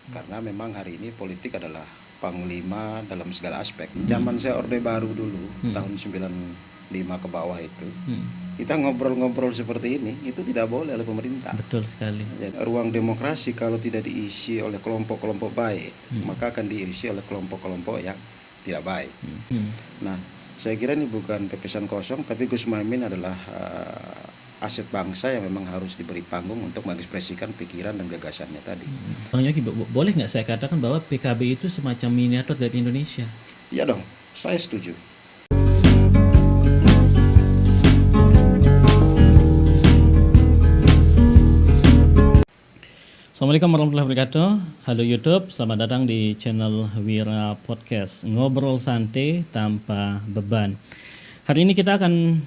Karena memang hari ini politik adalah panglima dalam segala aspek. Zaman saya Orde Baru dulu, tahun 95 ke bawah itu, kita ngobrol-ngobrol seperti ini, itu tidak boleh oleh pemerintah. Betul sekali. Jadi, ruang demokrasi kalau tidak diisi oleh kelompok-kelompok baik, maka akan diisi oleh kelompok-kelompok yang tidak baik. Nah, saya kira ini bukan pepesan kosong, tapi Gus Muhaimin adalah aset bangsa yang memang harus diberi panggung untuk mengekspresikan pikiran dan gagasannya tadi. Bang Yogi, boleh nggak saya katakan bahwa PKB itu semacam miniatur dari Indonesia? Iya dong, saya setuju. Assalamualaikum warahmatullahi wabarakatuh. Halo YouTube, selamat datang di channel Wira Podcast, ngobrol santai tanpa beban. Hari ini kita akan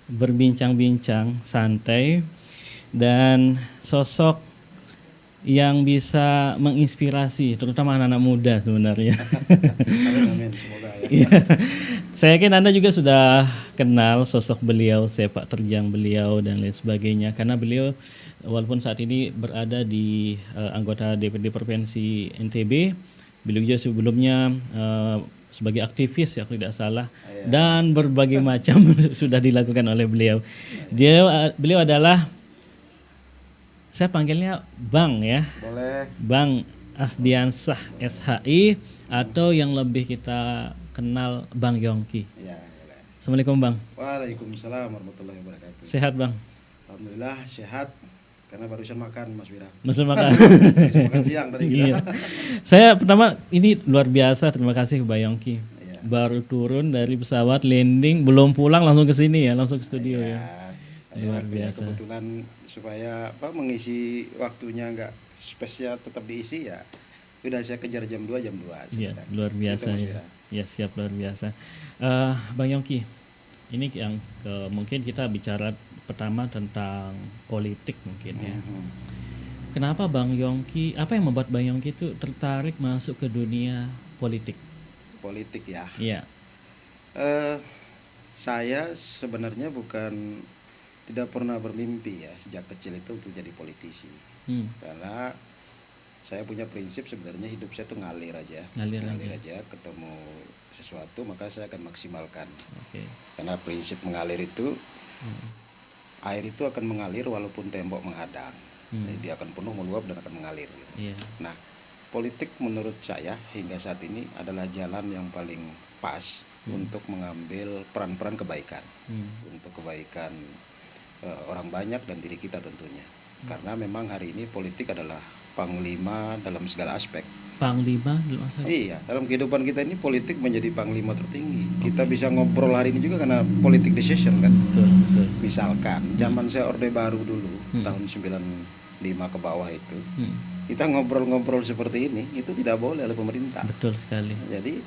berbincang-bincang santai dan sosok yang bisa menginspirasi, terutama anak-anak muda sebenarnya. Amin, semoga ya. Iya. Saya yakin Anda juga sudah kenal sosok beliau, sepak terjang beliau dan lain sebagainya, karena beliau walaupun saat ini berada di anggota DPD Provinsi NTB, beliau juga sebelumnya sebagai aktivis ya kalau tidak salah, dan berbagai macam sudah dilakukan oleh beliau. Beliau adalah, saya panggilnya Bang ya, Boleh. Bang Ahdiansah SHI, atau yang lebih kita kenal Bang Yongki. Ya, boleh. Assalamualaikum Bang. Waalaikumsalam warahmatullahi wabarakatuh. Sehat Bang? Alhamdulillah sehat, karena barusan makan Mas Wira. Barusan makan. Barusan makan siang tadi kita. Iya. Saya pertama ini luar biasa, terima kasih ke Bang Yongki. Iya. Baru turun dari pesawat, landing, belum pulang langsung ke sini ya, langsung ke studio ya. Saya Luar punya biasa. kebetulan supaya mengisi waktunya nggak space-nya tetap diisi ya. Udah saya kejar jam 2 Iya, sebentar. luar biasa Gitu, Mas ya. Wira. Ya, siap, luar biasa. Bang Yongki, ini yang mungkin kita bicara pertama tentang politik mungkin ya. Kenapa Bang Yongki, apa yang membuat Bang Yongki itu tertarik masuk ke dunia politik? Politik ya. Iya. Saya sebenarnya tidak pernah bermimpi ya sejak kecil itu untuk jadi politisi. Karena saya punya prinsip sebenarnya hidup saya itu ngalir aja. Ngalir aja, ketemu sesuatu maka saya akan maksimalkan. Oke. Karena prinsip mengalir itu air itu akan mengalir walaupun tembok menghadang. Jadi dia akan penuh, meluap dan akan mengalir gitu. Iya. Nah, politik menurut saya hingga saat ini adalah jalan yang paling pas untuk mengambil peran-peran kebaikan. Untuk kebaikan orang banyak dan diri kita tentunya. Karena memang hari ini politik adalah panglima dalam segala aspek. Panglima dalam aspek? Iya, dalam kehidupan kita ini politik menjadi panglima tertinggi. Kita bisa ngobrol hari ini juga karena politik decision kan. Betul. Misalkan zaman saya Orde Baru dulu, tahun 95 ke bawah itu, kita ngobrol-ngobrol seperti ini, itu tidak boleh oleh pemerintah. Betul sekali. Jadi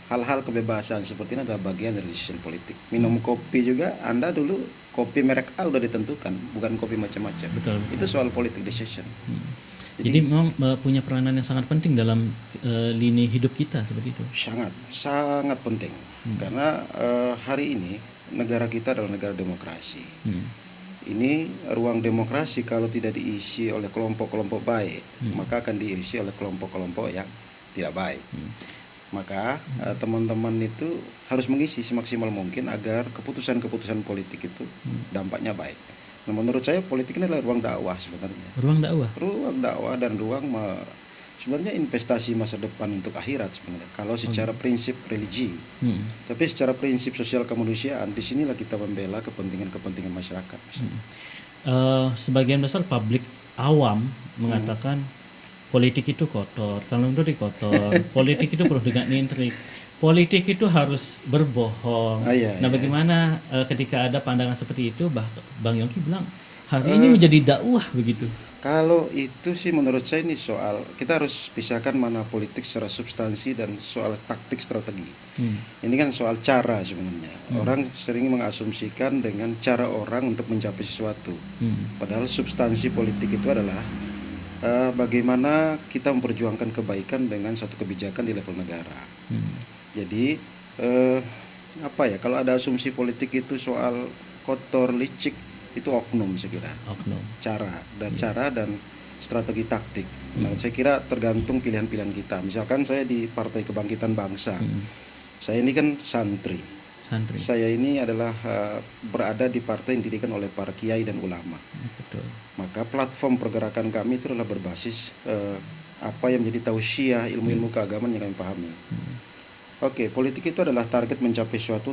hal-hal kebebasan seperti ini adalah bagian dari decision politik. Minum kopi juga, Anda dulu kopi merek A udah ditentukan, bukan kopi macam-macam. Betul. Itu soal politik decision. Jadi memang punya peranan yang sangat penting dalam lini hidup kita seperti itu. Sangat penting. Karena hari ini negara kita adalah negara demokrasi. Ini ruang demokrasi kalau tidak diisi oleh kelompok-kelompok baik, maka akan diisi oleh kelompok-kelompok yang tidak baik. Maka teman-teman itu harus mengisi semaksimal mungkin agar keputusan-keputusan politik itu dampaknya baik. Nah, menurut saya politik ini adalah ruang dakwah sebenarnya. Ruang dakwah. Ruang dakwah dan ruang sebenarnya investasi masa depan untuk akhirat sebenarnya. Kalau secara prinsip religi, tapi secara prinsip sosial kemanusiaan, disinilah kita membela kepentingan masyarakat. Sebagian besar publik awam mengatakan politik itu kotor, tanam itu kotor, politik itu penuh dengan intrik, politik itu harus berbohong. Nah, bagaimana ketika ada pandangan seperti itu, Bang Yongki bilang hari ini menjadi dakwah begitu? Kalau itu sih menurut saya ini soal kita harus pisahkan mana politik secara substansi dan soal taktik strategi. Ini kan soal cara sebenarnya. Orang sering mengasumsikan dengan cara orang untuk mencapai sesuatu. Padahal substansi politik itu adalah bagaimana kita memperjuangkan kebaikan dengan satu kebijakan di level negara. Jadi kalau ada asumsi politik itu soal kotor, licik, itu oknum saya kira. Oknum. Cara dan strategi taktik. Nah, saya kira tergantung pilihan-pilihan kita. Misalkan saya di Partai Kebangkitan Bangsa, saya ini kan santri. Santri. Saya ini adalah berada di partai yang didirikan oleh para kiai dan ulama. Betul. Maka platform pergerakan kami itu adalah berbasis apa yang menjadi tausiah ilmu-ilmu keagamaan yang kami pahami. Oke, politik itu adalah target mencapai sesuatu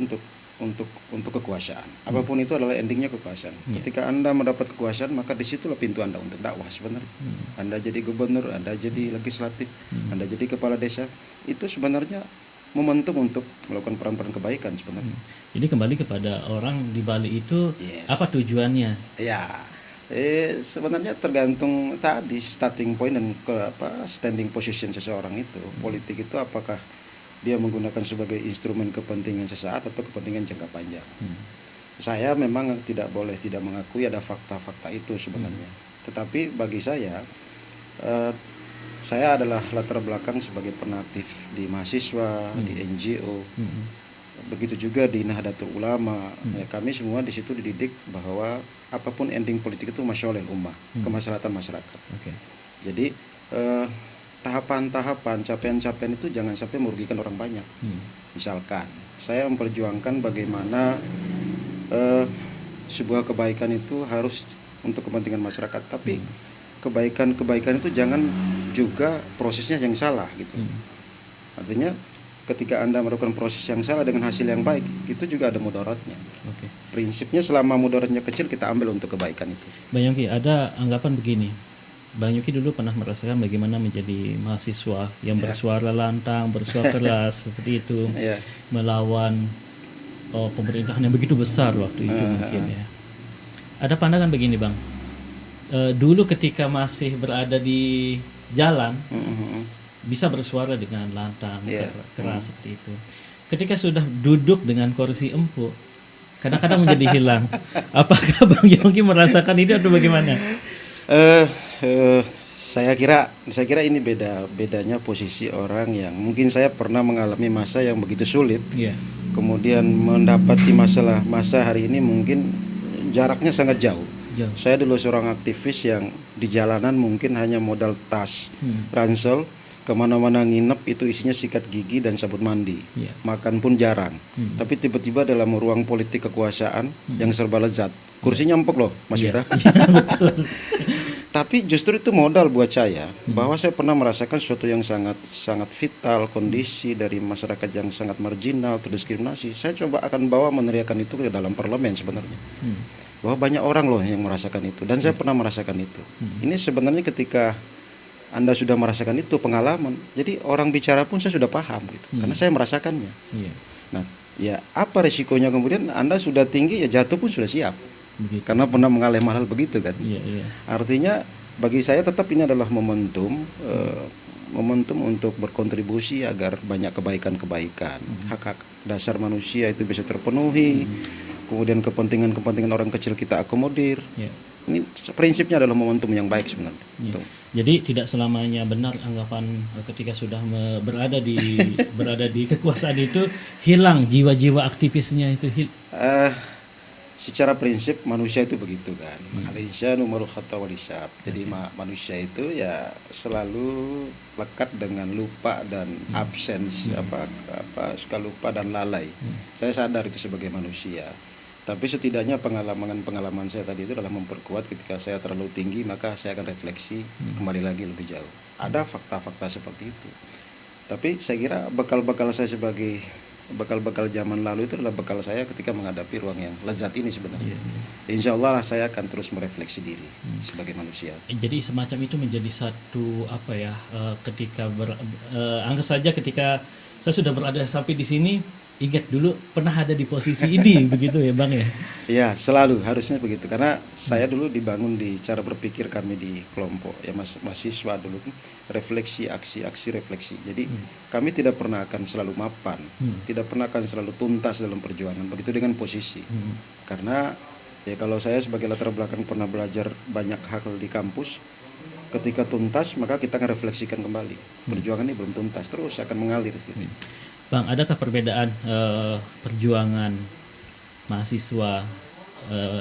untuk kekuasaan. Apapun itu adalah endingnya kekuasaan. Ketika Anda mendapat kekuasaan, maka disitulah pintu Anda untuk dakwah sebenarnya. Anda jadi gubernur, Anda jadi legislatif, Anda jadi kepala desa, itu sebenarnya momentum untuk melakukan peran-peran kebaikan sebenarnya. Jadi kembali kepada orang di Bali itu, Yes. apa tujuannya? Ya, sebenarnya tergantung tadi starting point dan standing position seseorang itu. Politik itu apakah dia menggunakan sebagai instrumen kepentingan sesaat atau kepentingan jangka panjang. Saya memang tidak boleh tidak mengakui ada fakta-fakta itu sebenarnya. Tetapi bagi saya adalah latar belakang sebagai penatif di mahasiswa, di NGO. Begitu juga di Nahdlatul Ulama. Ya, kami semua di situ dididik bahwa apapun ending politik itu masyaalil ummah, kemaslahatan masyarakat. Jadi tahapan-tahapan, capaian-capaian itu jangan sampai merugikan orang banyak. Misalkan saya memperjuangkan bagaimana sebuah kebaikan itu harus untuk kepentingan masyarakat, tapi kebaikan-kebaikan itu jangan juga prosesnya yang salah gitu. Artinya ketika Anda melakukan proses yang salah dengan hasil yang baik, itu juga ada mudaratnya. Prinsipnya selama mudaratnya kecil kita ambil untuk kebaikan itu. Bang Yongki, ada anggapan begini. Bang Yongki dulu pernah merasakan bagaimana menjadi mahasiswa yang bersuara lantang, bersuara keras seperti itu, melawan pemerintahan yang begitu besar waktu itu mungkin ya. Ada pandangan begini, Bang. Dulu ketika masih berada di jalan bisa bersuara dengan lantang, keras seperti itu. Ketika sudah duduk dengan kursi empuk, kadang-kadang menjadi hilang. Apakah Bang Yongki merasakan itu atau bagaimana? Saya kira ini bedanya posisi orang yang mungkin saya pernah mengalami masa yang begitu sulit. Kemudian mendapati masa hari ini mungkin jaraknya sangat jauh. Saya dulu seorang aktivis yang di jalanan mungkin hanya modal tas, ransel, kemana-mana nginep itu isinya sikat gigi dan sabun mandi, makan pun jarang. Tapi tiba-tiba dalam ruang politik kekuasaan yang serba lezat, kursinya empuk loh, Mas Yuda. Tapi justru itu modal buat saya, bahwa saya pernah merasakan sesuatu yang sangat vital, kondisi dari masyarakat yang sangat marginal, terdiskriminasi. Saya coba akan bawa meneriakan itu ke dalam parlemen sebenarnya. Bahwa banyak orang loh yang merasakan itu, dan saya pernah merasakan itu. Ini sebenarnya ketika Anda sudah merasakan itu pengalaman, jadi orang bicara pun saya sudah paham gitu, karena saya merasakannya. Nah, ya apa resikonya kemudian Anda sudah tinggi, ya jatuh pun sudah siap, karena pernah mengalami hal begitu kan. Artinya bagi saya tetap ini adalah momentum untuk berkontribusi agar banyak kebaikan-kebaikan, hak-hak dasar manusia itu bisa terpenuhi. Kemudian kepentingan orang kecil kita akomodir. Ini prinsipnya adalah momentum yang baik sebenarnya. Jadi tidak selamanya benar anggapan ketika sudah berada di kekuasaan itu hilang jiwa-jiwa aktivisnya itu. Secara prinsip manusia itu begitu kan. Al-insanu mar'ul khata wal hisab. Jadi manusia itu ya selalu lekat dengan lupa dan absens, suka lupa dan lalai. Saya sadar itu sebagai manusia. Tapi setidaknya pengalaman saya tadi itu adalah memperkuat ketika saya terlalu tinggi, maka saya akan refleksi kembali lagi lebih jauh. Ada fakta-fakta seperti itu. Tapi saya kira bekal-bekal saya sebagai bekal-bekal zaman lalu itu adalah bekal saya ketika menghadapi ruang yang lezat ini sebenarnya. Insya Allah saya akan terus merefleksi diri sebagai manusia. Jadi semacam itu menjadi satu ketika anggap saja ketika saya sudah berada sampai di sini, ingat dulu pernah ada di posisi ini begitu ya Bang ya? Ya selalu harusnya begitu, karena saya dulu dibangun di cara berpikir kami di kelompok ya mahasiswa dulu, refleksi aksi refleksi. Jadi kami tidak pernah akan selalu mapan, tidak pernah akan selalu tuntas dalam perjuangan. Begitu dengan posisi, karena ya kalau saya sebagai latar belakang pernah belajar banyak hal di kampus, ketika tuntas maka kita akan refleksikan kembali. Perjuangan ini belum tuntas, terus akan mengalir gitu. Bang, adakah perbedaan perjuangan mahasiswa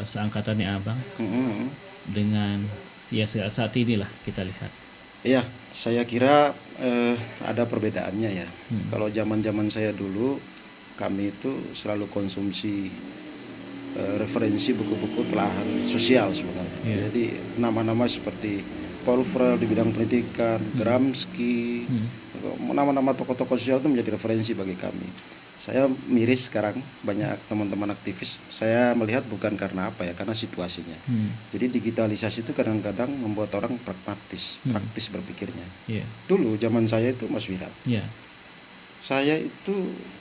seangkatannya Abang dengan ya saat inilah kita lihat. Iya, saya kira ada perbedaannya ya. Kalau zaman-zaman saya dulu, kami itu selalu konsumsi referensi buku-buku telahan sosial sebenarnya. Iya. Jadi nama-nama seperti Paul Freire di bidang pendidikan, Gramsci, nama-nama tokoh-tokoh sosial itu menjadi referensi bagi kami. Saya miris sekarang banyak teman-teman aktivis. Saya melihat bukan karena apa ya, karena situasinya. Jadi digitalisasi itu kadang-kadang membuat orang pragmatis, praktis berpikirnya. Iya. Dulu zaman saya itu Mas Wirat, Iya. saya itu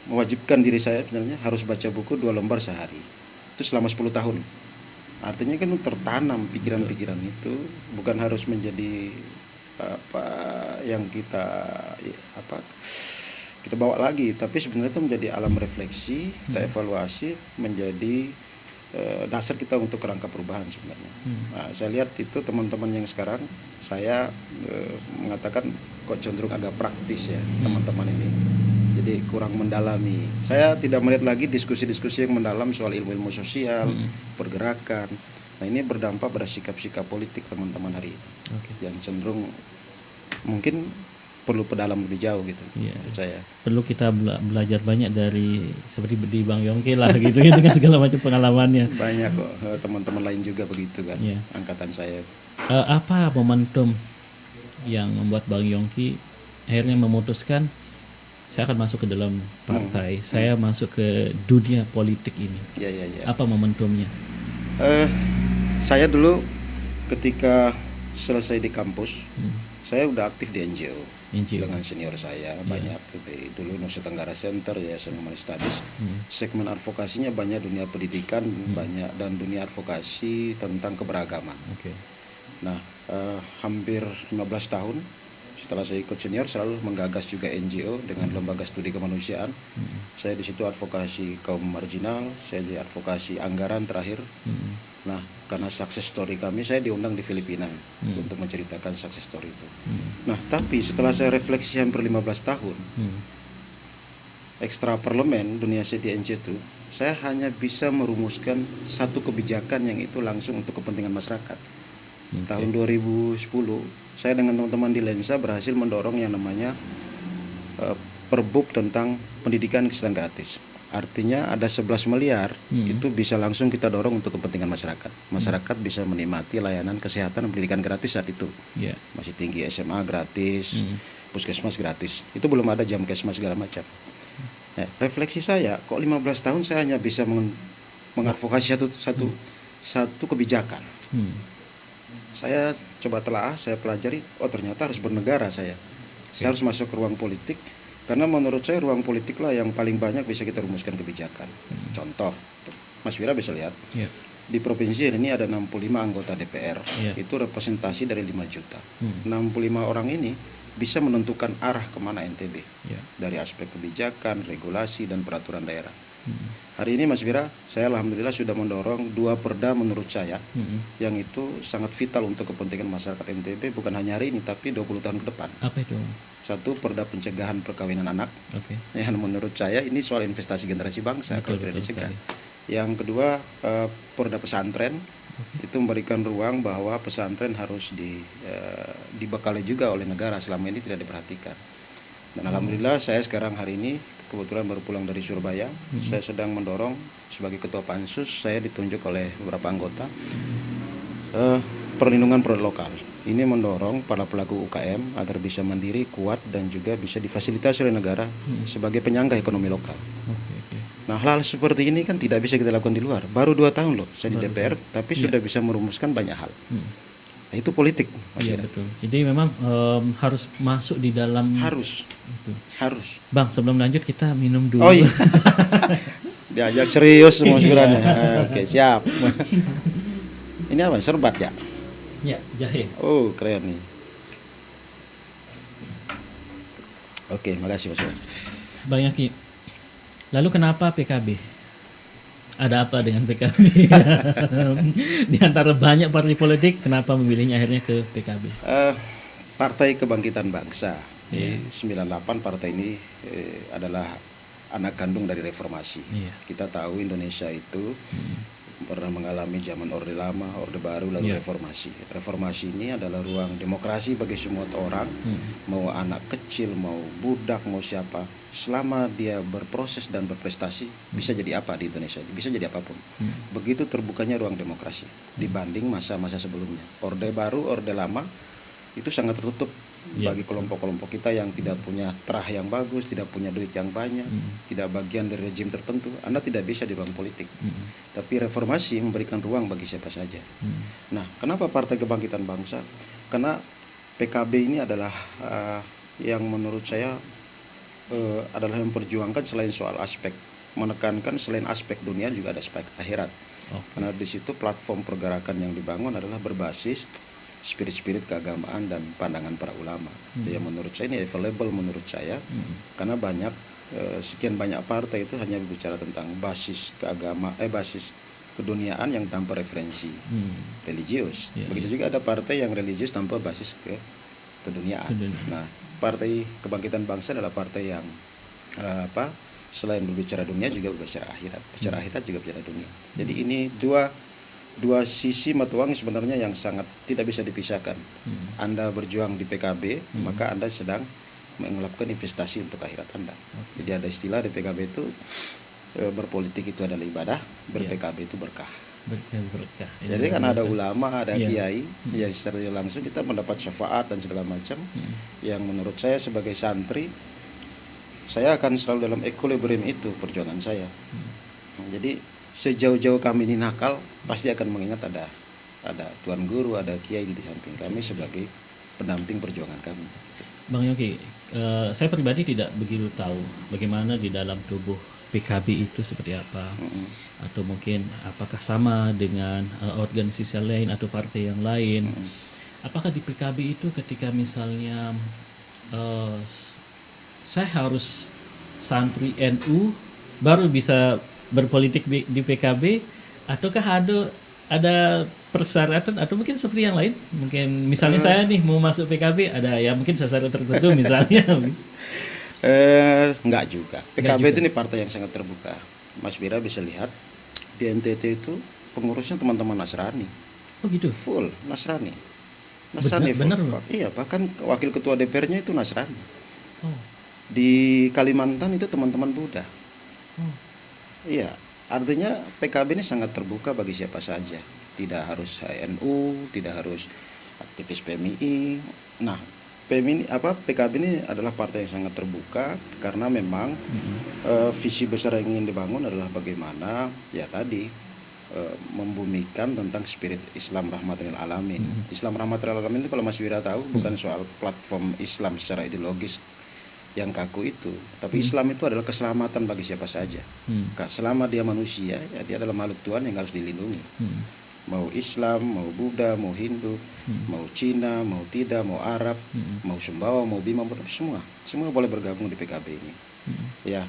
mewajibkan diri saya sebenarnya harus baca buku 2 lembar sehari. Itu selama 10 tahun. Artinya kan tertanam pikiran-pikiran itu, bukan harus menjadi apa yang kita bawa lagi, tapi sebenarnya itu menjadi alam refleksi, kita evaluasi, menjadi dasar kita untuk kerangka perubahan sebenarnya. Nah, saya lihat itu teman-teman yang sekarang saya mengatakan kok cenderung agak praktis ya teman-teman ini. Jadi kurang mendalami. Saya tidak melihat lagi diskusi-diskusi yang mendalam soal ilmu-ilmu sosial, pergerakan. Nah, ini berdampak pada sikap-sikap politik teman-teman hari ini. Yang cenderung mungkin perlu pedalam lebih jauh gitu. Menurut saya. Perlu kita belajar banyak dari seperti di Bang Yongki lah gitu ya, dengan segala macam pengalamannya. Banyak kok teman-teman lain juga begitu kan. Angkatan saya. Apa momentum yang membuat Bang Yongki akhirnya memutuskan saya akan masuk ke dalam partai, saya masuk ke dunia politik ini? Ya. Apa momentumnya? Saya dulu ketika selesai di kampus, saya udah aktif di NGO. Dengan senior saya banyak dulu Nusa Tenggara Center, Yayasan Humanis Studies. Segmen advokasinya banyak dunia pendidikan, banyak dan dunia advokasi tentang keberagaman. Nah, hampir 15 tahun setelah saya ikut senior selalu menggagas juga NGO dengan lembaga studi kemanusiaan. Saya di situ advokasi kaum marginal, saya di advokasi anggaran terakhir. Nah, karena success story kami, saya diundang di Filipina untuk menceritakan success story itu. Nah, tapi setelah saya refleksi hampir 15 tahun, ekstra parlemen dunia CDNC itu, saya hanya bisa merumuskan satu kebijakan yang itu langsung untuk kepentingan masyarakat. Tahun 2010, saya dengan teman-teman di Lensa berhasil mendorong yang namanya Perbub tentang pendidikan kesehatan gratis. Artinya ada 11 miliar itu bisa langsung kita dorong untuk kepentingan masyarakat. Masyarakat bisa menikmati layanan kesehatan dan pendidikan gratis saat itu. Masih tinggi SMA gratis, puskesmas gratis. Itu belum ada jam kesmas segala macam. Nah, refleksi saya, kok 15 tahun saya hanya bisa mengadvokasi satu kebijakan. Saya coba telah, saya pelajari, oh ternyata harus bernegara saya. Saya harus masuk ke ruang politik. Karena menurut saya ruang politik lah yang paling banyak bisa kita rumuskan kebijakan. Contoh, Mas Wira bisa lihat, di provinsi ini ada 65 anggota DPR, itu representasi dari 5 juta. 65 orang ini bisa menentukan arah kemana NTB, dari aspek kebijakan, regulasi, dan peraturan daerah. Hari ini Mas Wira, saya alhamdulillah sudah mendorong 2 perda menurut saya, yang itu sangat vital untuk kepentingan masyarakat NTB, bukan hanya hari ini, tapi 20 tahun ke depan. Apa itu? Satu, perda pencegahan perkawinan anak. Yang menurut saya ini soal investasi generasi bangsa kalau tidak dicegah. Yang kedua, perda pesantren. Itu memberikan ruang bahwa pesantren harus dibekali juga oleh negara, selama ini tidak diperhatikan. Dan alhamdulillah saya sekarang hari ini kebetulan baru pulang dari Surabaya. Saya sedang mendorong sebagai ketua pansus, saya ditunjuk oleh beberapa anggota perlindungan produk lokal. Ini mendorong para pelaku UKM agar bisa mandiri, kuat, dan juga bisa difasilitasi oleh negara sebagai penyangga ekonomi lokal. Nah, hal seperti ini kan tidak bisa kita lakukan di luar. Baru 2 tahun loh saya di DPR, tapi sudah bisa merumuskan banyak hal. Nah, itu politik, Mas. Iya, betul. Jadi memang harus masuk di dalam. Harus. Bang, sebelum lanjut kita minum dulu. Oh iya. Diajak serius semua sebenarnya. Oke, siap. Ini apa? Serbat ya? Ya, jahe. Oh, keren nih. Oke, makasih Mas. Bang Yongki, lalu kenapa PKB? Ada apa dengan PKB? Di antara banyak partai politik, kenapa memilihnya akhirnya ke PKB? Partai Kebangkitan Bangsa. 98 partai ini adalah anak kandung dari reformasi. Kita tahu Indonesia itu pernah mengalami zaman Orde Lama, Orde Baru, lalu reformasi. Reformasi ini adalah ruang demokrasi bagi semua orang, mau anak kecil, mau budak, mau siapa, selama dia berproses dan berprestasi bisa jadi apa di Indonesia, bisa jadi apapun. Begitu terbukanya ruang demokrasi dibanding masa-masa sebelumnya. Orde Baru, Orde Lama itu sangat tertutup bagi kelompok-kelompok kita yang tidak punya terah yang bagus, tidak punya duit yang banyak, tidak bagian dari rejim tertentu. Anda tidak bisa di ruang politik. Tapi reformasi memberikan ruang bagi siapa saja. Nah, kenapa Partai Kebangkitan Bangsa? Karena PKB ini adalah yang menurut saya adalah memperjuangkan selain soal aspek, menekankan selain aspek dunia juga ada aspek akhirat. Karena di situ platform pergerakan yang dibangun adalah berbasis spirit-spirit keagamaan dan pandangan para ulama. Yang menurut saya ini available menurut saya, karena banyak sekian banyak partai itu hanya berbicara tentang basis basis keduniaan yang tanpa referensi religius. Begitu juga ada partai yang religius tanpa basis keduniaan. Nah, Partai Kebangkitan Bangsa adalah partai yang selain berbicara dunia juga berbicara akhirat. Bicara akhirat juga bicara dunia. Jadi ini dua sisi mata uang sebenarnya yang sangat tidak bisa dipisahkan. Anda berjuang di PKB, maka Anda sedang melakukan investasi untuk akhirat Anda. Jadi ada istilah di PKB itu berpolitik itu adalah ibadah, ber-PKB itu berkah. Berkah. Jadi kan ada ulama, ada kiai, yang secara langsung kita mendapat syafaat dan segala macam. Yang menurut saya sebagai santri, saya akan selalu dalam equilibrium itu perjuangan saya. Jadi sejauh-jauh kami ini nakal, pasti akan mengingat ada tuan guru, ada kiai di samping kami sebagai pendamping perjuangan kami. Bang Yongki, saya pribadi tidak begitu tahu bagaimana di dalam tubuh PKB itu seperti apa, atau mungkin apakah sama dengan organisasi lain atau partai yang lain. Apakah di PKB itu ketika misalnya saya harus santri NU baru bisa berpolitik di PKB, ataukah ada persyaratan atau mungkin seperti yang lain? Mungkin misalnya saya nih mau masuk PKB, ada ya mungkin syarat tertentu misalnya. Enggak juga. PKB itu nih partai yang sangat terbuka. Mas Vira bisa lihat di NTT itu pengurusnya teman-teman Nasrani. Oh gitu. Full Nasrani. Benar. Iya, bahkan wakil ketua DPR-nya itu Nasrani. Oh. Di Kalimantan itu teman-teman Buddha. Oh. Iya, artinya PKB ini sangat terbuka bagi siapa saja. Tidak harus NU, tidak harus aktivis PMI. Nah, PKB ini adalah partai yang sangat terbuka karena memang visi besar yang ingin dibangun adalah bagaimana ya tadi membumikan tentang spirit Islam rahmatil alamin. Islam rahmatil alamin itu kalau Mas Wira tahu bukan soal platform Islam secara ideologis yang kaku itu, tapi Islam itu adalah keselamatan bagi siapa saja. Selama dia manusia, ya dia adalah makhluk Tuhan yang harus dilindungi. Mau Islam, mau Buddha, mau Hindu, mau Cina, mau tidak, mau Arab, mau Sumbawa, mau Bima, semua boleh bergabung di PKB ini. Ya,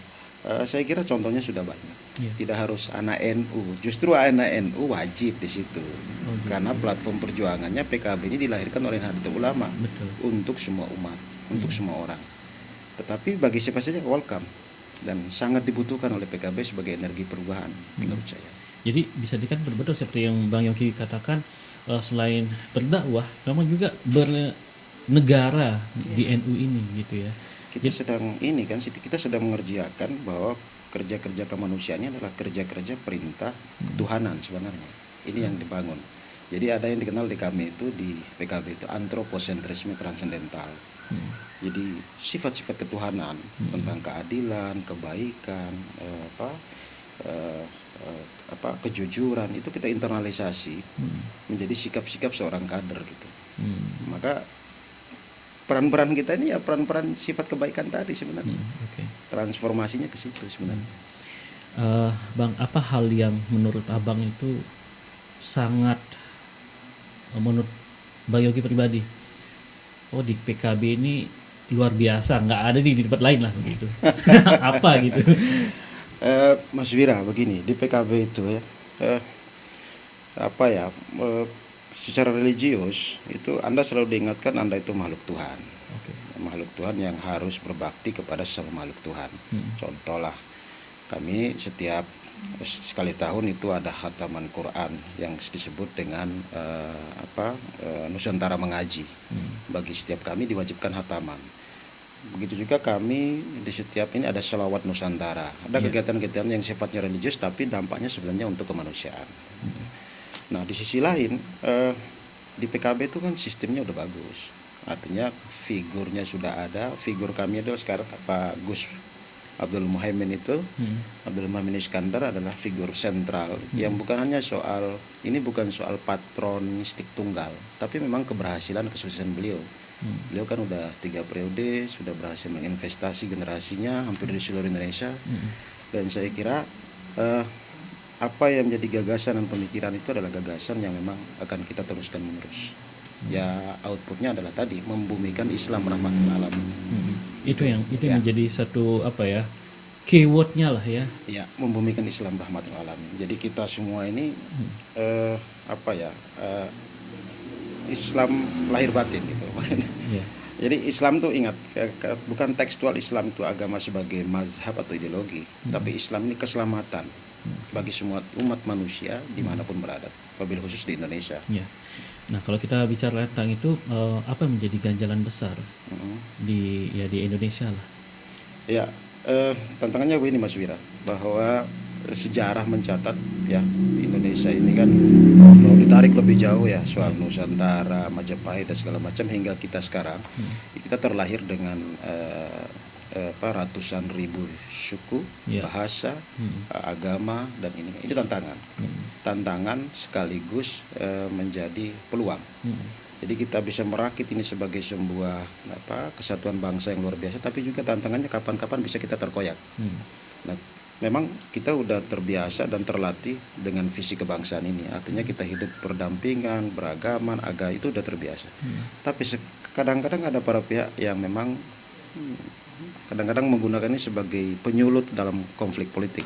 saya kira contohnya sudah banyak. Tidak harus anak NU, justru anak NU wajib di situ. Karena platform perjuangannya PKB ini dilahirkan oleh Nahdlatul Ulama untuk semua umat, untuk semua orang. Tetapi bagi siapa saja welcome dan sangat dibutuhkan oleh PKB sebagai energi perubahan menurut saya. Jadi bisa dikatakan betul seperti yang Bang Yongki katakan, selain berdakwah, memang juga bernegara di NU ini gitu ya. Kita sedang mengerjakan bahwa kerja-kerja kemanusiaannya adalah kerja-kerja perintah ketuhanan sebenarnya. Ini yang dibangun. Jadi ada yang dikenal di kami itu di PKB itu antroposentrisme transendental. Jadi sifat-sifat ketuhanan tentang keadilan, kebaikan, kejujuran itu kita internalisasi menjadi sikap-sikap seorang kader gitu. Maka peran-peran kita ini ya peran-peran sifat kebaikan tadi sebenarnya. Transformasinya ke situ sebenarnya. Bang, apa hal yang menurut Abang itu sangat menurut Bang Yogi pribadi, oh di PKB ini luar biasa, nggak ada di tempat lain lah begitu. Apa gitu? Mas Wira, begini di PKB itu ya, secara religius itu Anda selalu diingatkan Anda itu makhluk Tuhan. Makhluk Tuhan yang harus berbakti kepada sesama makhluk Tuhan. Contohlah Kami setiap sekali tahun itu ada khataman Quran yang disebut dengan Nusantara Mengaji. Bagi setiap kami diwajibkan khataman. Begitu juga kami di setiap ini ada sholawat Nusantara. Ada kegiatan-kegiatan yang sifatnya religius tapi dampaknya sebenarnya untuk kemanusiaan. Nah di sisi lain di PKB itu kan sistemnya udah bagus. Artinya figurnya sudah ada. Figur kami adalah sekarang Pak Gus Abdul Muhaimin itu. Abdul Muhaimin Iskandar adalah figur sentral yang bukan hanya soal, ini bukan soal patronistik tunggal, tapi memang keberhasilan kesuksesan beliau. Beliau kan udah 3 periode, sudah berhasil menginvestasi generasinya hampir di seluruh Indonesia. Dan saya kira apa yang menjadi gagasan dan pemikiran itu adalah gagasan yang memang akan kita teruskan menerus. Ya outputnya adalah tadi membumikan Islam rahmatul alamin. Itu yang menjadi satu keywordnya lah ya. Ya, membumikan Islam rahmatul alamin. Jadi kita semua ini Islam lahir batin gitu. Jadi Islam tuh ingat, bukan tekstual Islam itu agama sebagai mazhab atau ideologi, tapi Islam ini keselamatan bagi semua umat manusia dimanapun berada, wabil khusus di Indonesia. Nah kalau kita bicara tentang itu, apa yang menjadi ganjalan besar di Indonesia lah? Ya, tantangannya begini Mas Wira, bahwa sejarah mencatat ya Indonesia ini kan kalau ditarik lebih jauh ya soal Nusantara, Majapahit dan segala macam hingga kita sekarang kita terlahir dengan ratusan ribu suku, bahasa, agama dan ini tantangan sekaligus menjadi peluang. Jadi kita bisa merakit ini sebagai sebuah kesatuan bangsa yang luar biasa, tapi juga tantangannya kapan-kapan bisa kita terkoyak. Nah, memang kita udah terbiasa dan terlatih dengan visi kebangsaan ini. Artinya kita hidup berdampingan, beragaman, itu udah terbiasa. Tapi kadang-kadang ada para pihak yang memang kadang-kadang menggunakan ini sebagai penyulut dalam konflik politik.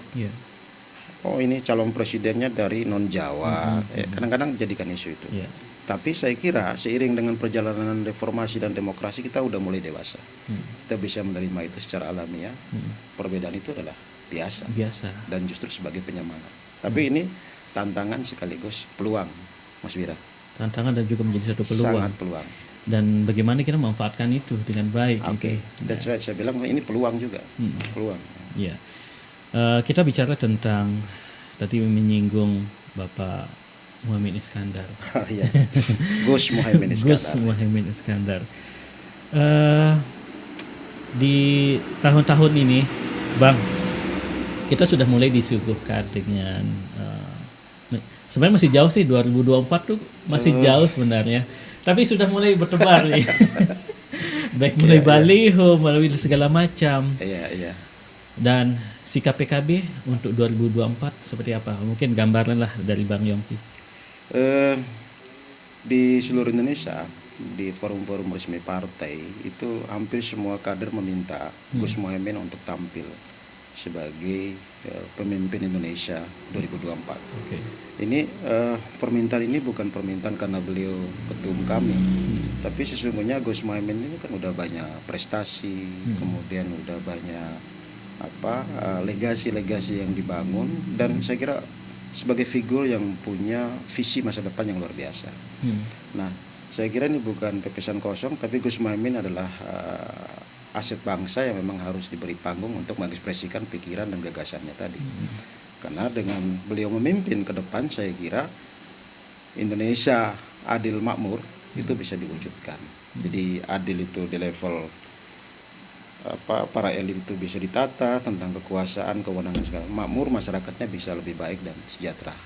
Oh ini calon presidennya dari non Jawa, kadang-kadang jadikan isu itu. Tapi saya kira seiring dengan perjalanan reformasi dan demokrasi kita udah mulai dewasa. Kita bisa menerima itu secara alamiah. Perbedaan itu adalah biasa dan justru sebagai penyemangat. Tapi ini tantangan sekaligus peluang, Mas Wira. Tantangan dan juga menjadi satu peluang. Sangat peluang. Dan bagaimana kita memanfaatkan itu dengan baik. Dan saya bilang ini peluang juga. Peluang. Ya. Kita bicara tentang tadi menyinggung Bapak Muhaimin Iskandar. Gus Muhaimin Iskandar. Di tahun-tahun ini, Bang, kita sudah mulai disuguhkan dengan sebenarnya masih jauh sih 2024 tuh masih jauh sebenarnya. Tapi sudah mulai bertebar nih. Baik mulai baliho, melalui segala macam. Dan sikap PKB untuk 2024 seperti apa? Mungkin gambaran lah dari Bang Yongki. Di seluruh Indonesia, di forum-forum resmi partai itu hampir semua kader meminta Gus Muhaimin untuk tampil sebagai pemimpin Indonesia 2024. Ini permintaan ini bukan permintaan karena beliau ketum kami, tapi sesungguhnya Gus Muhaimin ini kan udah banyak prestasi, kemudian udah banyak legasi-legasi yang dibangun, dan saya kira sebagai figur yang punya visi masa depan yang luar biasa. Nah, saya kira ini bukan pepesan kosong, tapi Gus Muhaimin adalah aset bangsa yang memang harus diberi panggung untuk mengekspresikan pikiran dan gagasannya tadi. Karena dengan beliau memimpin ke depan, saya kira Indonesia adil makmur itu bisa diwujudkan. Jadi adil itu di level para elit itu bisa ditata tentang kekuasaan, kewenangan segala, makmur masyarakatnya bisa lebih baik dan sejahtera.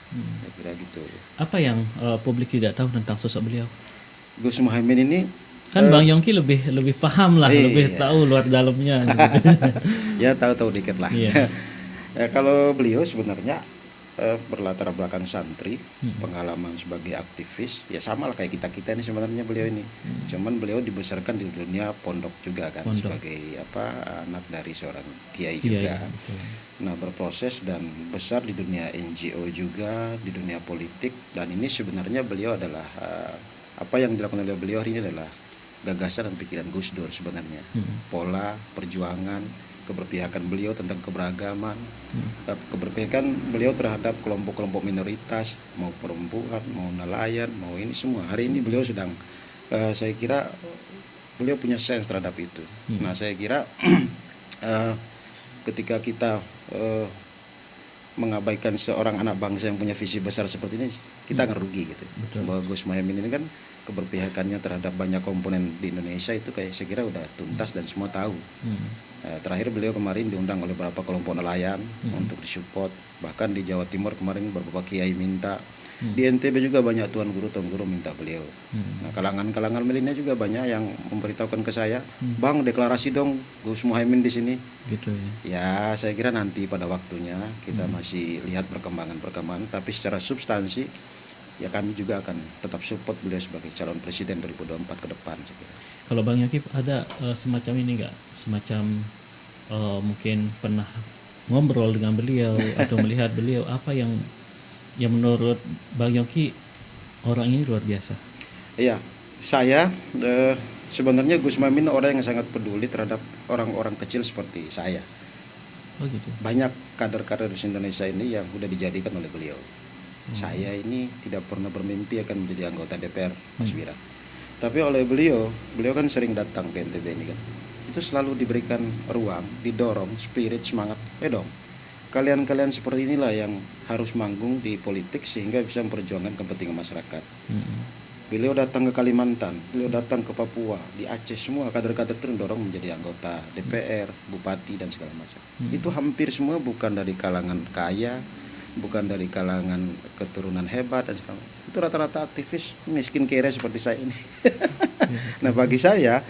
Kira gitu. Apa yang publik tidak tahu tentang sosok beliau? Gus Muhaimin ini kan Bang Yongki lebih paham lah, lebih tahu luar dalamnya. Ya tahu dikit lah. Ya, kalau beliau sebenarnya berlatar belakang santri, pengalaman sebagai aktivis, ya sama lah kayak kita ini sebenarnya beliau ini. Cuman beliau dibesarkan di dunia pondok juga kan, sebagai anak dari seorang kiai juga. Nah, berproses dan besar di dunia NGO juga, di dunia politik, dan ini sebenarnya beliau adalah apa yang dilakukan oleh beliau hari ini adalah gagasan dan pikiran Gus Dur sebenarnya. Pola perjuangan keberpihakan beliau tentang keberagaman, keberpihakan beliau terhadap kelompok-kelompok minoritas, mau perempuan, mau nelayan, mau ini semua. Hari ini beliau sedang, saya kira beliau punya sense terhadap itu. Nah saya kira ketika kita mengabaikan seorang anak bangsa yang punya visi besar seperti ini, kita akan rugi gitu. Bahwa Gus Muhaimin ini kan keberpihakannya terhadap banyak komponen di Indonesia itu kayak saya kira udah tuntas dan semua tahu. Terakhir beliau kemarin diundang oleh beberapa kelompok nelayan untuk disupport, bahkan di Jawa Timur kemarin beberapa kiai minta, di NTB juga banyak tuan guru minta beliau. Nah kalangan milenial juga banyak yang memberitahukan ke saya, Bang deklarasi dong Gus Muhaimin di sini. Gitu ya. Ya saya kira nanti pada waktunya kita masih lihat perkembangan, tapi secara substansi ya kami juga akan tetap support beliau sebagai calon presiden 2024 ke depan. Saya kira. Kalau Bang Yoki ada semacam ini nggak, semacam mungkin pernah ngobrol dengan beliau atau melihat beliau, apa yang menurut Bang Yoki orang ini luar biasa? Iya, saya sebenarnya Gus Muhaimin orang yang sangat peduli terhadap orang-orang kecil seperti saya. Oh gitu. Banyak kader-kader di Indonesia ini yang sudah dijadikan oleh beliau. Saya ini tidak pernah bermimpi akan menjadi anggota DPR, Mas Wira. Tapi oleh beliau kan sering datang ke NTB ini kan. Itu selalu diberikan ruang, didorong, spirit, semangat. Dong, kalian seperti inilah yang harus manggung di politik sehingga bisa memperjuangkan kepentingan masyarakat. Beliau datang ke Kalimantan, beliau datang ke Papua, di Aceh, semua kader-kader itu mendorong menjadi anggota DPR, bupati dan segala macam. Itu hampir semua bukan dari kalangan kaya, bukan dari kalangan keturunan hebat dan segala macam. Itu rata-rata aktivis miskin kere seperti saya ini. Nah bagi saya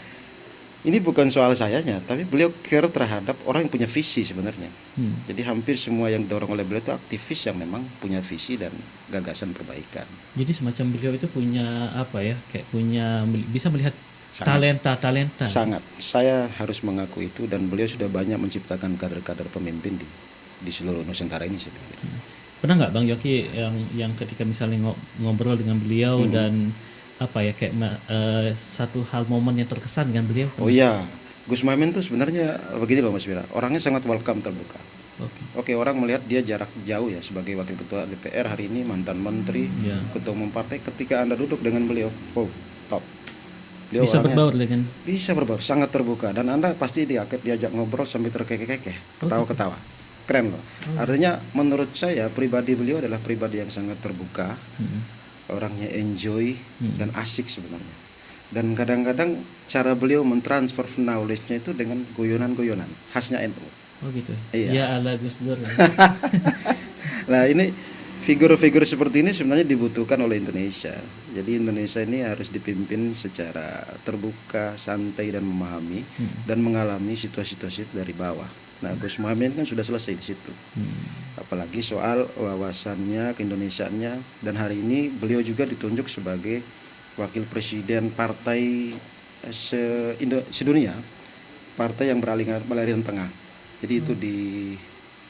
ini bukan soal sayanya, tapi beliau care terhadap orang yang punya visi sebenarnya. Jadi hampir semua yang didorong oleh beliau itu aktivis yang memang punya visi dan gagasan perbaikan. Jadi semacam beliau itu punya apa ya, kayak punya bisa melihat Sangat. talenta. Sangat. Saya harus mengaku itu, dan beliau sudah banyak menciptakan kader-kader pemimpin di seluruh Nusantara ini saya pikir. Pernah nggak Bang Yoki yang ketika misalnya ngobrol dengan beliau dan apa ya kayak satu hal momen yang terkesan dengan beliau? Oh iya, Gus Muhaimin tuh sebenarnya begini loh Mas Wira, orangnya sangat welcome, terbuka. Oke, orang melihat dia jarak jauh ya sebagai wakil ketua DPR hari ini, mantan menteri, ketua umum partai. Ketika Anda duduk dengan beliau, oh top. Beliau Bisa berbaur dengan? Bisa berbaur, sangat terbuka, dan Anda pasti diajak ngobrol sambil terkekeh-kekeh, ketawa-ketawa. Keren loh. Artinya menurut saya pribadi beliau adalah pribadi yang sangat terbuka, orangnya enjoy dan asik sebenarnya. Dan kadang-kadang cara beliau mentransfer knowledge-nya itu dengan goyonan-goyonan khasnya NU. Oh gitu. Iya. Ya ala Gus Dur. Nah ini figur-figur seperti ini sebenarnya dibutuhkan oleh Indonesia. Jadi Indonesia ini harus dipimpin secara terbuka, santai dan memahami dan mengalami situasi-situasi dari bawah. Nah Gus Muhaimin kan sudah selesai di situ. Apalagi soal wawasannya, keindonesiaannya, dan hari ini beliau juga ditunjuk sebagai wakil presiden partai sedunia, partai yang beraliran tengah. Jadi itu di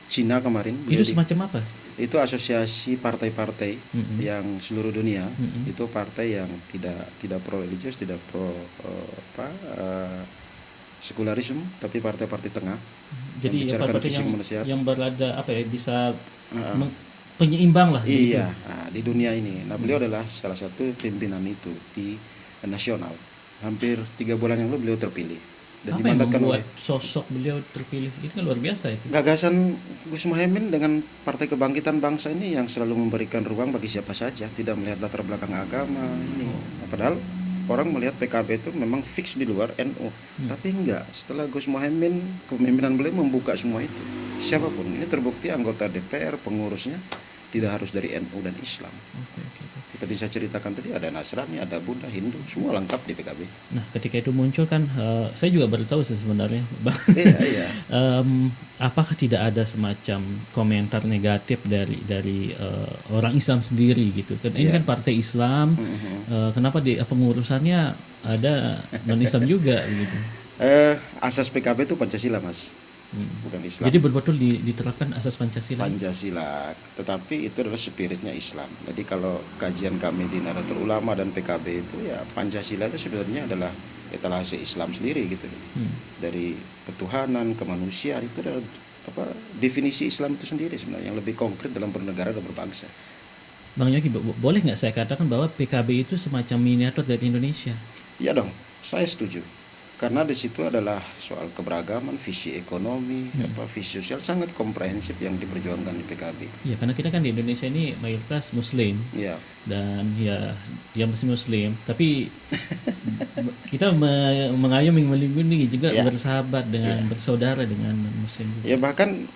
Cina kemarin. Itu semacam apa? Itu asosiasi partai-partai yang seluruh dunia. Itu partai yang tidak pro religius, tidak pro sekularisme, tapi partai-partai tengah. Jadi partai yang berada apa ya, bisa penyeimbang lah. Iya, nah, di dunia ini. Nah beliau adalah salah satu pimpinan itu di nasional. Hampir 3 bulan yang lalu beliau terpilih. Dan apa yang membuat sosok beliau terpilih? Itu kan luar biasa itu. Gagasan Gus Muhaimin dengan Partai Kebangkitan Bangsa ini yang selalu memberikan ruang bagi siapa saja, tidak melihat latar belakang agama ini. Nah, padahal orang melihat PKB itu memang fix di luar NU, tapi enggak. Setelah Gus Muhaimin, kepemimpinan beliau membuka semua itu. Siapapun, ini terbukti anggota DPR, pengurusnya tidak harus dari NU dan Islam. Seperti saya ceritakan tadi, ada Nasrani, ada Buddha, Hindu, semua lengkap di PKB. Nah, ketika itu muncul kan, saya juga baru tahu sebenarnya, Bang. Iya. Apakah tidak ada semacam komentar negatif dari orang Islam sendiri gitu? Kan ini kan partai Islam, kenapa di pengurusannya ada non-Islam juga gitu? Asas PKB itu Pancasila, Mas. Bukan Islam. Jadi betul-betul diterapkan asas Pancasila. Tetapi itu adalah spiritnya Islam. Jadi kalau kajian kami di Nahdlatul Ulama dan PKB itu ya Pancasila itu sebenarnya adalah etalase Islam sendiri gitu. Dari ketuhanan, kemanusiaan itu adalah definisi Islam itu sendiri sebenarnya yang lebih konkret dalam bernegara dan berbangsa. Bang Yogi, boleh nggak saya katakan bahwa PKB itu semacam miniatur dari Indonesia? Iya dong, saya setuju. Karena di situ adalah soal keberagaman, visi ekonomi, visi sosial sangat komprehensif yang diperjuangkan di PKB. Ya, karena kita kan di Indonesia ini mayoritas Muslim. Ya. Dan ya masih Muslim, tapi kita mengayomi, melindungi juga bersahabat dengan bersaudara dengan Muslim. Ya bahkan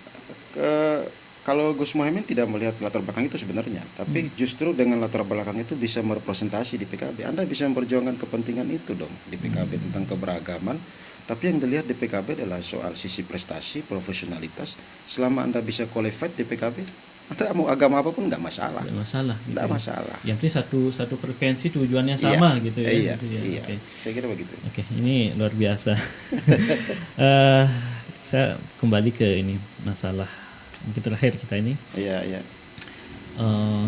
kalau Gus Muhaimin tidak melihat latar belakang itu sebenarnya, tapi justru dengan latar belakang itu bisa merepresentasi di PKB. Anda bisa memperjuangkan kepentingan itu dong di PKB tentang keberagaman. Tapi yang dilihat di PKB adalah soal sisi prestasi, profesionalitas. Selama Anda bisa qualified di PKB, Anda mau agama apapun nggak masalah. Nggak masalah. Gitu nggak masalah. Yang penting satu frekuensi tujuannya sama gitu ya. Iya. Gitu ya. Iya. Okay. Saya kira begitu. Oke, ini luar biasa. Saya kembali ke ini masalah mungkin terakhir kita ini. Iya.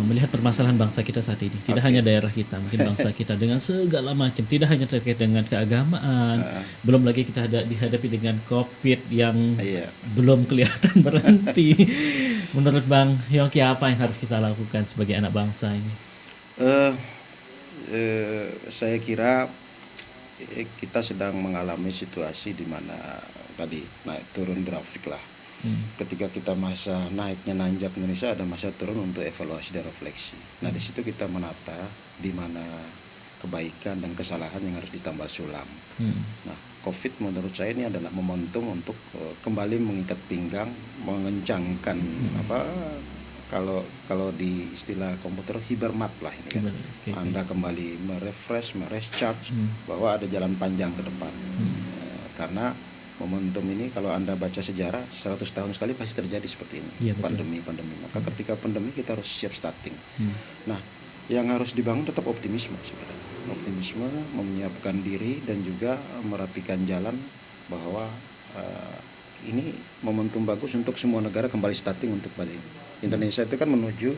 Melihat permasalahan bangsa kita saat ini, tidak hanya daerah kita, mungkin bangsa kita dengan segala macam, tidak hanya terkait dengan keagamaan, belum lagi kita dihadapi dengan COVID yang belum kelihatan berhenti. Menurut Bang Yongki, apa yang harus kita lakukan sebagai anak bangsa ini? Saya kira kita sedang mengalami situasi di mana tadi naik turun grafik lah. Ketika kita masa naiknya nanjak Indonesia, ada masa turun untuk evaluasi dan refleksi. Nah di situ kita menata di mana kebaikan dan kesalahan yang harus ditambal sulam. Nah COVID menurut saya ini adalah momentum untuk kembali mengikat pinggang, mengencangkan kalau di istilah komputer hibermat lah ini kan. Anda kembali merefresh, merecharge bahwa ada jalan panjang ke depan. Karena momentum ini kalau Anda baca sejarah 100 tahun sekali pasti terjadi seperti ini. Pandemi. Maka ketika pandemi kita harus siap starting. Nah, yang harus dibangun tetap optimisme sebenarnya. Optimisme, menyiapkan diri dan juga merapikan jalan bahwa ini momentum bagus untuk semua negara kembali starting untuk pada ini. Indonesia itu kan menuju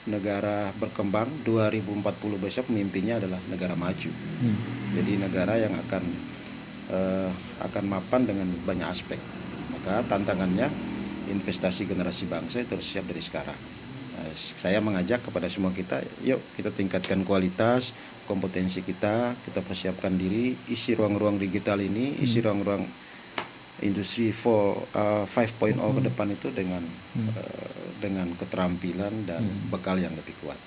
negara berkembang 2040 besok, mimpinya adalah negara maju. Jadi negara yang akan mapan dengan banyak aspek. Maka tantangannya investasi generasi bangsa itu harus siap dari sekarang. Saya mengajak kepada semua kita, yuk kita tingkatkan kualitas, kompetensi kita persiapkan diri, isi ruang-ruang digital ini, isi ruang-ruang industri 5.0 ke depan itu dengan keterampilan dan bekal yang lebih kuat.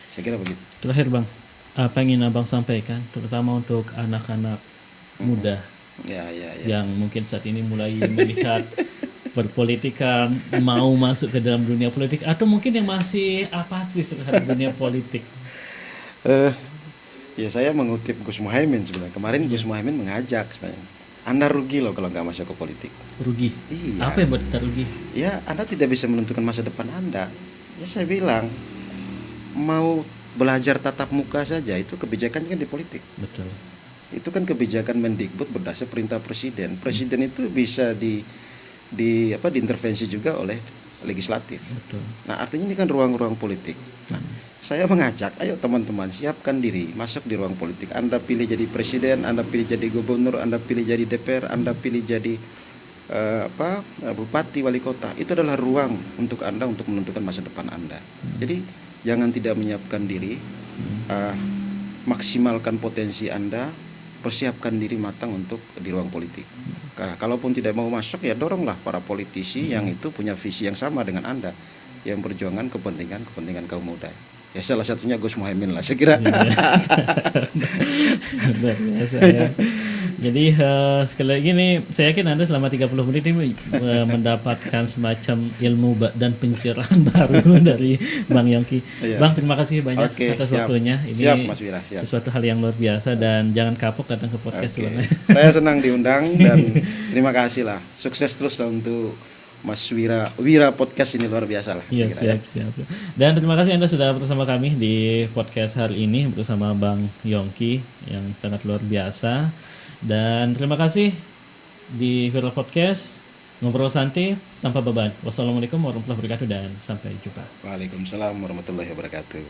Saya kira begitu. Terakhir Bang, apa yang ingin Abang sampaikan, terutama untuk anak-anak muda yang mungkin saat ini mulai melihat perpolitikan, mau masuk ke dalam dunia politik, atau mungkin yang masih apatis terhadap dunia politik? Ya saya mengutip Gus Muhaimin sebenarnya. Kemarin Gus Muhaimin mengajak sebenarnya, Anda rugi loh kalau nggak masuk ke politik. Rugi? Iya. Apa yang buat kita rugi? Ya Anda tidak bisa menentukan masa depan Anda. Ya saya bilang, mau belajar tatap muka saja itu kebijakannya kan di politik. Betul. Itu kan kebijakan Mendikbud berdasar perintah presiden. Presiden itu bisa diintervensi juga oleh legislatif. Betul. Nah artinya ini kan ruang-ruang politik. Nah saya mengajak, ayo teman-teman siapkan diri masuk di ruang politik. Anda pilih jadi presiden, Anda pilih jadi gubernur, Anda pilih jadi DPR, Anda pilih jadi bupati, wali kota. Itu adalah ruang untuk Anda untuk menentukan masa depan Anda. Jadi jangan tidak menyiapkan diri, maksimalkan potensi Anda, persiapkan diri matang untuk di ruang politik. Kalaupun tidak mau masuk, ya doronglah para politisi yang itu punya visi yang sama dengan Anda, yang perjuangan kepentingan kaum muda. Ya salah satunya Gus Muhaimin lah saya kira. Luar biasa ya. Jadi sekali lagi nih, saya yakin Anda selama 30 menit ini mendapatkan semacam ilmu dan pencerahan baru dari Bang Yongki. Bang, terima kasih banyak atas waktunya. Ini siap, Mas Wira, siap. Sesuatu hal yang luar biasa, dan jangan kapok datang ke podcast. Saya senang diundang dan terima kasih lah. Sukses terus lah untuk Mas Wira podcast ini, luar biasa lah. Iya, siap. Dan terima kasih Anda sudah bersama kami di podcast hari ini bersama Bang Yongki yang sangat luar biasa. Dan terima kasih di Viral Podcast, ngobrol santai tanpa beban. Wassalamualaikum warahmatullahi wabarakatuh dan sampai jumpa. Waalaikumsalam warahmatullahi wabarakatuh.